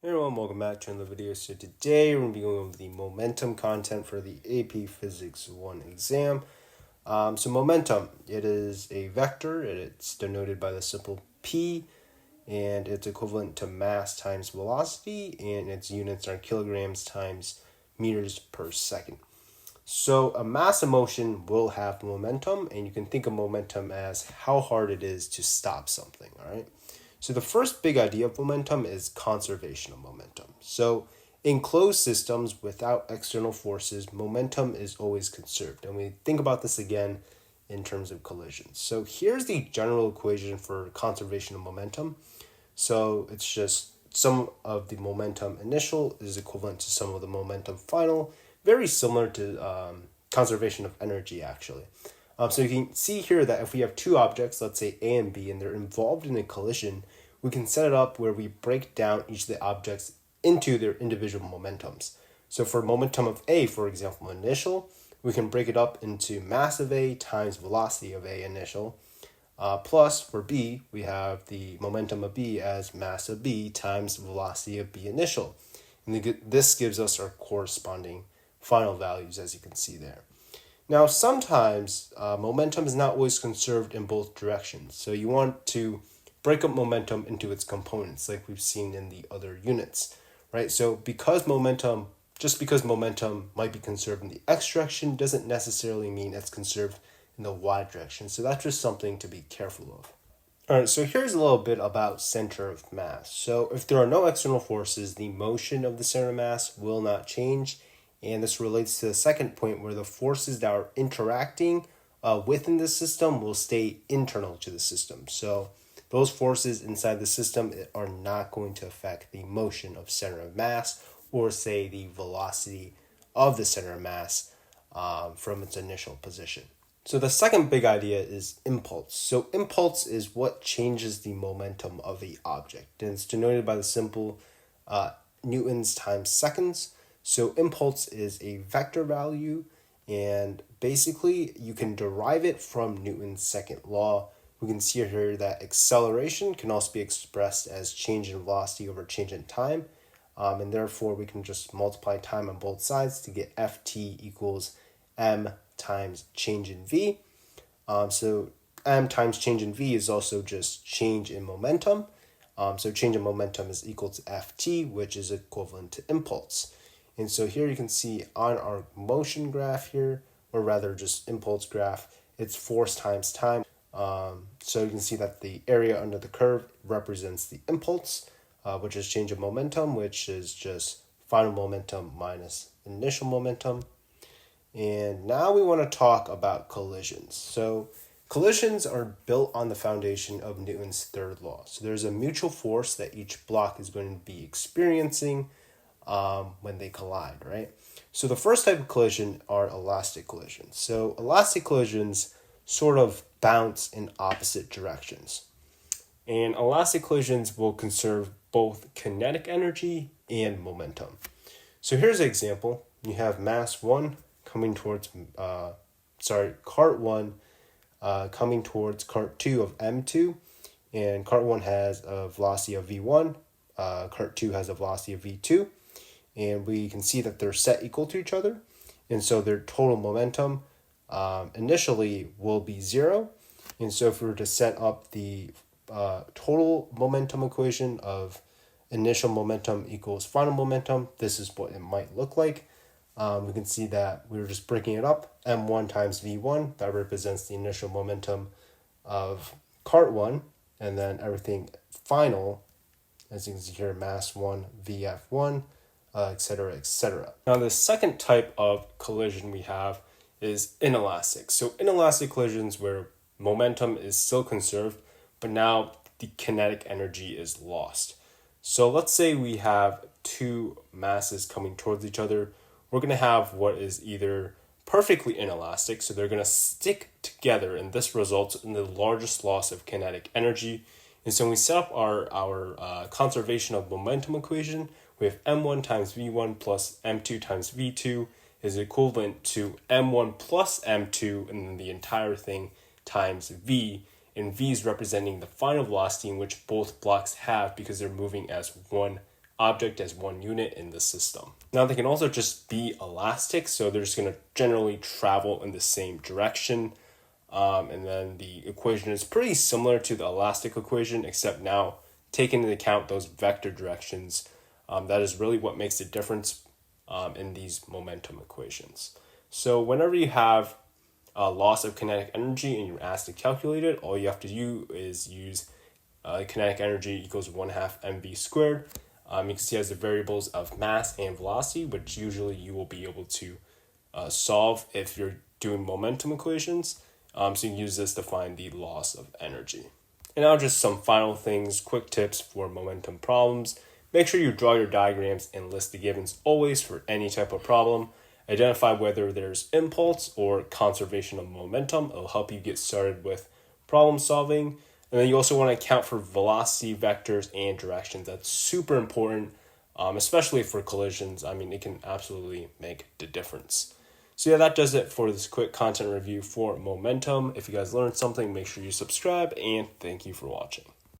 Hey everyone, welcome back to another video. So today we're going to be going over the momentum content for the AP Physics 1 exam. So momentum, it is a vector, it's denoted by the symbol P, and it's equivalent to mass times velocity, and its units are kilograms times meters per second. So a mass of motion will have momentum, and you can think of momentum as how hard it is to stop something, all right? So the first big idea of momentum is conservation of momentum. So in closed systems without external forces, momentum is always conserved. And we think about this again in terms of collisions. So here's the general equation for conservation of momentum. So it's just sum of the momentum initial is equivalent to sum of the momentum final. Very similar to conservation of energy, actually. So you can see here that if we have two objects, let's say A and B, and they're involved in a collision, we can set it up where we break down each of the objects into their individual momentums. So for momentum of A, for example, initial, we can break it up into mass of A times velocity of A initial, plus for B, we have the momentum of B as mass of B times velocity of B initial. And this gives us our corresponding final values, as you can see there. Now, sometimes momentum is not always conserved in both directions. So you want to break up momentum into its components, like we've seen in the other units, right? So just because momentum might be conserved in the x direction doesn't necessarily mean it's conserved in the y direction. So that's just something to be careful of. All right, so here's a little bit about center of mass. So if there are no external forces, the motion of the center of mass will not change. And this relates to the second point where the forces that are interacting within the system will stay internal to the system. So those forces inside the system are not going to affect the motion of center of mass or say the velocity of the center of mass from its initial position. So the second big idea is impulse. So impulse is what changes the momentum of the object. And it's denoted by the symbol newtons times seconds. So impulse is a vector value, and basically you can derive it from Newton's second law. We can see here that acceleration can also be expressed as change in velocity over change in time, and therefore we can just multiply time on both sides to get Ft equals m times change in v. So m times change in v is also just change in momentum. So change in momentum is equal to Ft, which is equivalent to impulse. And so here you can see on our motion graph here, or rather just impulse graph, it's force times time. So you can see that the area under the curve represents the impulse, which is change of momentum, which is just final momentum minus initial momentum. And now we want to talk about collisions. So collisions are built on the foundation of Newton's third law. So there's a mutual force that each block is going to be experiencing when they collide, right? So the first type of collision are elastic collisions. So elastic collisions sort of bounce in opposite directions. And elastic collisions will conserve both kinetic energy and momentum. So here's an example. You have mass 1 coming towards, cart 1 coming towards cart 2 of M2. And cart 1 has a velocity of V1. Cart 2 has a velocity of V2. And we can see that they're set equal to each other. And so their total momentum initially will be 0. And so if we were to set up the total momentum equation of initial momentum equals final momentum, this is what it might look like. We can see that we were just breaking it up. M1 times V1, that represents the initial momentum of cart 1. And then everything final, as you can see here, mass 1, VF1, etc., etc. Now, the second type of collision we have is inelastic. So inelastic collisions where momentum is still conserved, but now the kinetic energy is lost. So let's say we have two masses coming towards each other. We're going to have what is either perfectly inelastic, so they're going to stick together, and this results in the largest loss of kinetic energy. And so when we set up our conservation of momentum equation, we have m1 times v1 plus m2 times v2 is equivalent to m1 plus m2, and then the entire thing times v. And v is representing the final velocity in which both blocks have because they're moving as one object as one unit in the system. Now they can also just be elastic, so they're just going to generally travel in the same direction. And then the equation is pretty similar to the elastic equation, except now taking into account those vector directions. That is really what makes the difference in these momentum equations. So whenever you have a loss of kinetic energy and you're asked to calculate it, all you have to do is use kinetic energy equals 1/2 mv squared. You can see as the variables of mass and velocity, which usually you will be able to solve if you're doing momentum equations. So you can use this to find the loss of energy. And now just some final things, quick tips for momentum problems. Make sure you draw your diagrams and list the givens always for any type of problem. Identify whether there's impulse or conservation of momentum. It'll help you get started with problem solving. And then you also want to account for velocity, vectors, and directions. That's super important, especially for collisions. I mean, it can absolutely make the difference. So yeah, that does it for this quick content review for momentum. If you guys learned something, make sure you subscribe, and thank you for watching.